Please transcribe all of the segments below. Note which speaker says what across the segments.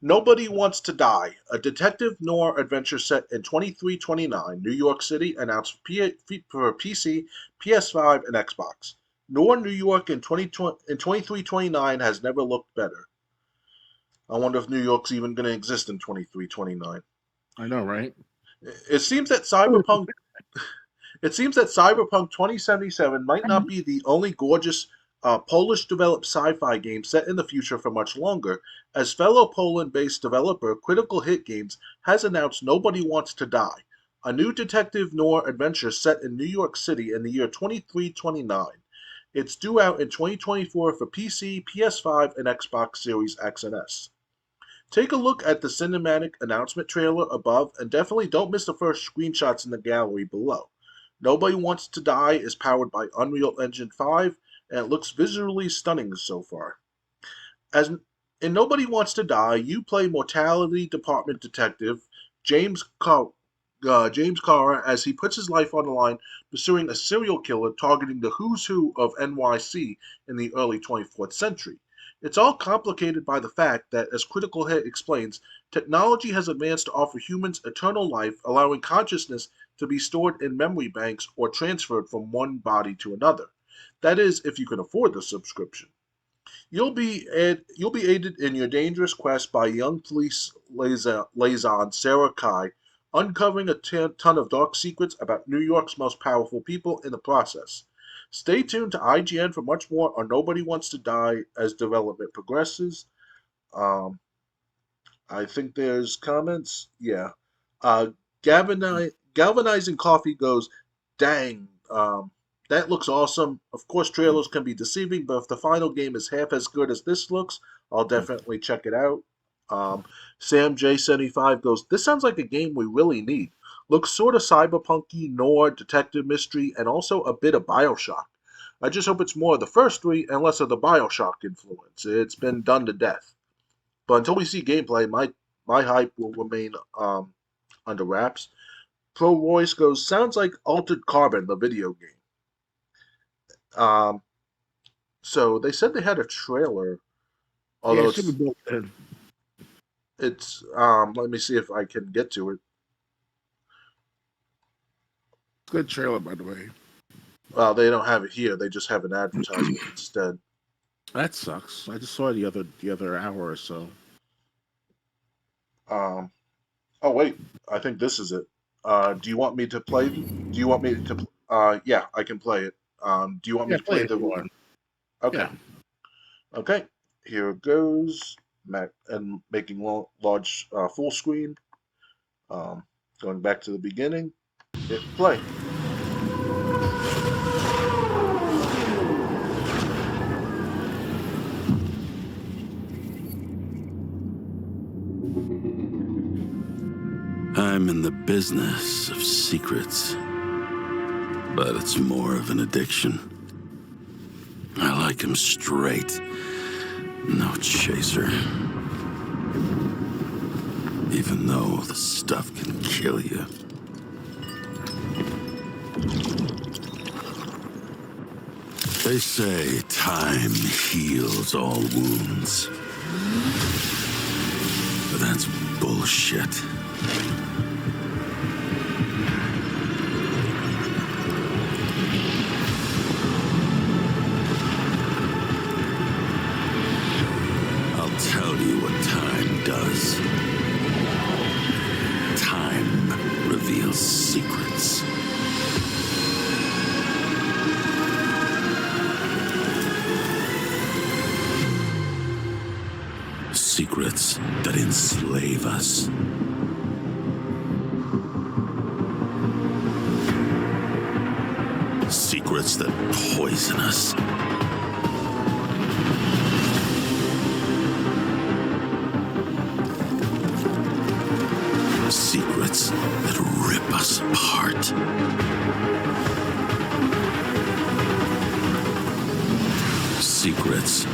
Speaker 1: Nobody Wants to Die, a detective noir adventure set in 2329 New York City, announced for PC, PS5, and Xbox. Noir New York in 2329 has never looked better. I wonder if New York's even going to exist in 2329.
Speaker 2: I know, right?
Speaker 1: It seems that Cyberpunk It seems that Cyberpunk 2077 might not be the only gorgeous Polish developed sci fi game set in the future for much longer, as fellow Poland based developer Critical Hit Games has announced Nobody Wants to Die, a new detective noir adventure set in New York City in the year 2329. It's due out in 2024 for PC, PS5, and Xbox Series X and S. Take a look at the cinematic announcement trailer above and definitely don't miss the first screenshots in the gallery below. Nobody Wants to Die is powered by Unreal Engine 5 and it looks visually stunning so far. As in Nobody Wants to Die, you play Mortality Department Detective James Carr as he puts his life on the line pursuing a serial killer targeting the who's who of NYC in the early 24th century. It's all complicated by the fact that, as Critical Hit explains, technology has advanced to offer humans eternal life, allowing consciousness to be stored in memory banks or transferred from one body to another. That is, if you can afford the subscription. You'll be aided in your dangerous quest by young police liaison Sarah Kai, uncovering a ton of dark secrets about New York's most powerful people in the process. Stay tuned to IGN for much more on Nobody Wants to Die as development progresses. Um, I think there's comments. Yeah. Uh, Galvanizing Coffee goes, dang, that looks awesome. Of course, trailers can be deceiving, but if the final game is half as good as this looks, I'll definitely check it out. Um, Sam J75 goes, this sounds like a game we really need. Looks sort of cyberpunky, noir, detective mystery, and also a bit of Bioshock. I just hope it's more of the first three and less of the Bioshock influence. It's been done to death. But until we see gameplay, my hype will remain under wraps. Pro Royce goes, sounds like Altered Carbon, the video game. Um, so they said they had a trailer, although
Speaker 2: Yeah, it should be built in.
Speaker 1: it's let me see if I can get to it.
Speaker 2: Good trailer, by the way.
Speaker 1: Well, they don't have it here. They just have an advertisement instead.
Speaker 2: That sucks. I just saw it the other hour or so.
Speaker 1: Oh wait, I think this is it. Do you want me to play? Do you want me to? Yeah, I can play it. Do you want me
Speaker 2: Yeah,
Speaker 1: to play
Speaker 2: play it if you want.
Speaker 1: Okay.
Speaker 2: Yeah.
Speaker 1: Okay. Here it goes. And making large full screen. Going back to the beginning. Hit play.
Speaker 3: I'm in the business of secrets, but it's more of an addiction. I like him straight, no chaser. Even though the stuff can kill you. They say time heals all wounds, but that's bullshit. I'll tell you what time does. Time reveals secrets. Secrets that enslave us. Secrets that poison us. Secrets that rip us apart. Secrets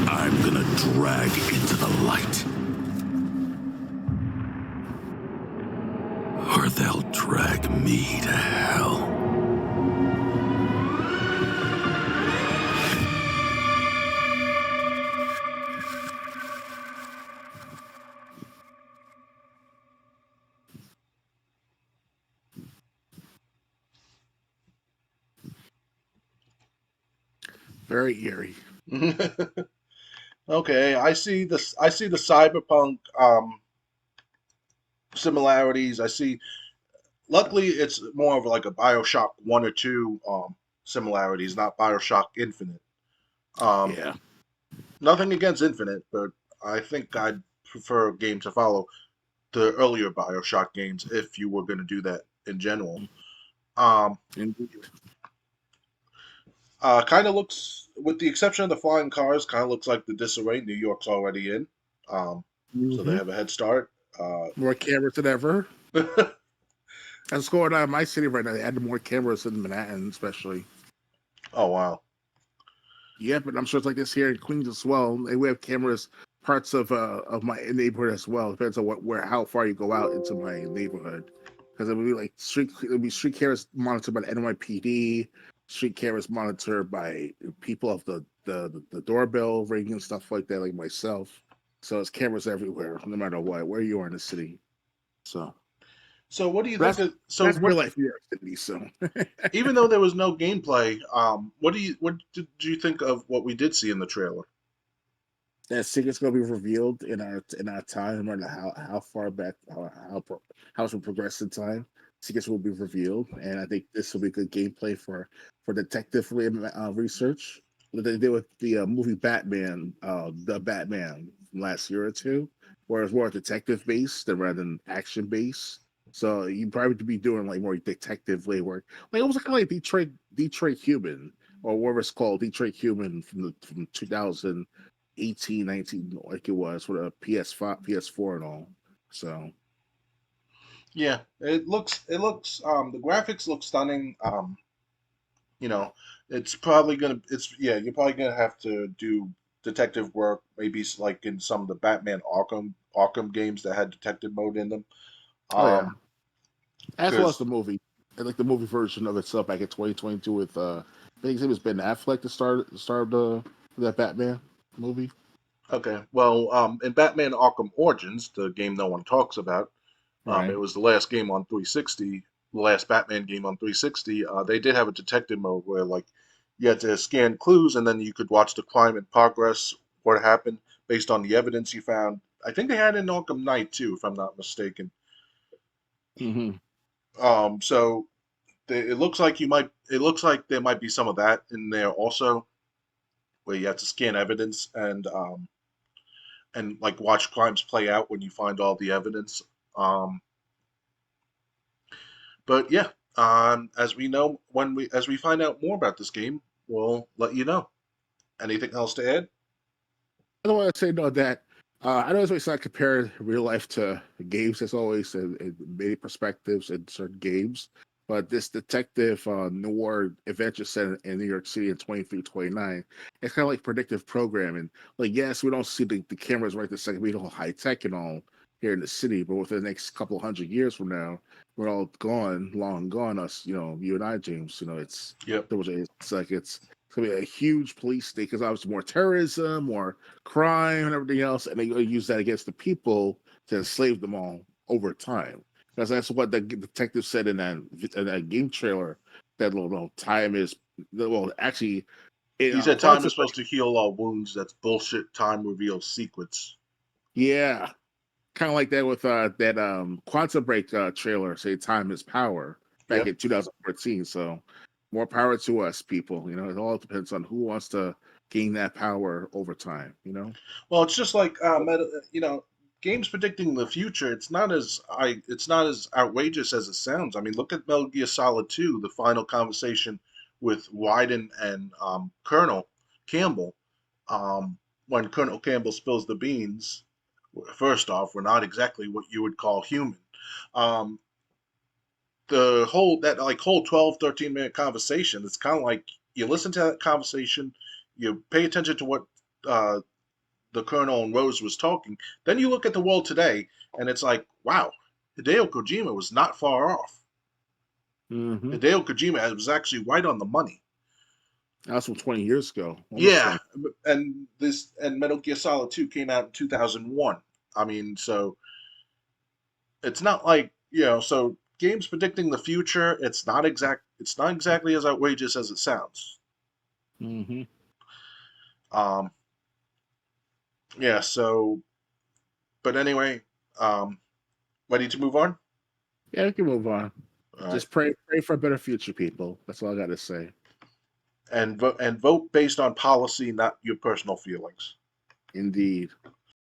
Speaker 3: I'm gonna drag into the light. Or they'll drag me to hell.
Speaker 2: Very eerie.
Speaker 1: Okay, I see this. I see the cyberpunk similarities. I see. Luckily, it's more of like a Bioshock 1 or 2 similarities, not Bioshock Infinite. Um,
Speaker 2: Yeah.
Speaker 1: Nothing against Infinite, but I think I'd prefer a game to follow the earlier Bioshock games if you were going to do that in general. Um,
Speaker 2: Indeed.
Speaker 1: Kind of looks, with the exception of the flying cars, kind of looks like the disarray New York's already in. So they
Speaker 2: Mm-hmm.
Speaker 1: have a head start.
Speaker 2: More cameras than ever. That's going on in my city right now. They added more cameras in Manhattan, especially.
Speaker 1: Oh wow.
Speaker 2: Yeah, but I'm sure it's like this here in Queens as well. And we have cameras parts of my neighborhood as well. Depends on how far you go out into my neighborhood. Because it would be like street cameras monitored by the NYPD, street cameras monitored by people of the doorbell ringing and stuff like that, like myself. So it's cameras everywhere, no matter where you are in the city. So
Speaker 1: So what do you think
Speaker 2: that's
Speaker 1: of? So
Speaker 2: that's real
Speaker 1: what?
Speaker 2: life New York City. So
Speaker 1: Even though there was no gameplay, what did you think of what we did see in the trailer?
Speaker 2: that secret's gonna be revealed in our time, no matter how far back how much we progress in time. Secrets will be revealed, and I think this will be good gameplay for detective research. What they did with the movie Batman, the Batman from last year or two, where it's more detective based rather than action based. So you probably to be doing like more detective work, like almost kind of like Detroit Human or whatever it's called, Detroit Human from 2000 18, 19, like it was with a PS5, PS4 and all. So
Speaker 1: Yeah, the graphics look stunning. You know, you're probably gonna have to do detective work, maybe like in some of the Batman Arkham games that had detective mode in them.
Speaker 2: oh yeah.
Speaker 1: Um,
Speaker 2: As well as
Speaker 1: because
Speaker 2: the movie. I like the movie version of itself back in 2022 with I think his name was Ben Affleck, the star of that Batman movie.
Speaker 1: okay, well, in Batman Arkham Origins, the game no one talks about, it
Speaker 2: Right.
Speaker 1: was the last game on 360, the last Batman game on 360. They did have a detective mode where like you had to scan clues and then you could watch the crime in progress, what happened based on the evidence you found. I think they had it in Arkham Knight too, if I'm not mistaken.
Speaker 2: Hmm.
Speaker 1: So it looks like it looks like there might be some of that in there also, where you have to scan evidence and like watch crimes play out when you find all the evidence. Um, but yeah, as we know, as we find out more about this game, we'll let you know. Anything else to add?
Speaker 2: I don't want to say no that I know it's always not compare real life to games as always in many perspectives in certain games. But this detective noir adventure set in New York City in 2329, it's kind of like predictive programming. Like, yes, we don't see the cameras right this second, we don't high tech and all here in the city, but within the next couple hundred years from now, we're all gone, long gone. Us, you and I, James.
Speaker 1: Yep.
Speaker 2: It's gonna be a huge police state because obviously more terrorism, more crime, and everything else, and they use that against the people to enslave them all over time. Because that's what the detective said in that game trailer. That little time is well, actually,
Speaker 1: He said time
Speaker 2: Quantum,
Speaker 1: is supposed to heal all wounds. That's bullshit. Time reveals secrets.
Speaker 2: yeah, kind of like that with that Quantum Break trailer. Say time is power back
Speaker 1: Yep.
Speaker 2: in 2014. So more power to us, people. It all depends on who wants to gain that power over time.
Speaker 1: Well, it's just like games predicting the future. It's not as outrageous as it sounds. I mean, look at Metal Gear Solid 2, the final conversation with Raiden and Colonel Campbell. When Colonel Campbell spills the beans, first off, we're not exactly what you would call human. Um, the whole 12, 13 minute conversation, it's kind of like you listen to that conversation, you pay attention to what uh, the Colonel and Rose was talking. Then you look at the world today, and it's like, wow, Hideo Kojima was not far off.
Speaker 2: Mm-hmm.
Speaker 1: Hideo Kojima was actually right on the money.
Speaker 2: That was from 20 years ago, almost
Speaker 1: Yeah,
Speaker 2: 20.
Speaker 1: and Metal Gear Solid 2 came out in 2001. I mean, so it's not like so games predicting the future. It's not exactly as outrageous as it sounds.
Speaker 2: Mm-hmm.
Speaker 1: Um, yeah. So, but anyway, ready to move on?
Speaker 2: Yeah, we can move on.
Speaker 1: All right.
Speaker 2: Just pray for a better future, people. That's all I got to say.
Speaker 1: And vote based on policy, not your personal feelings.
Speaker 2: Indeed.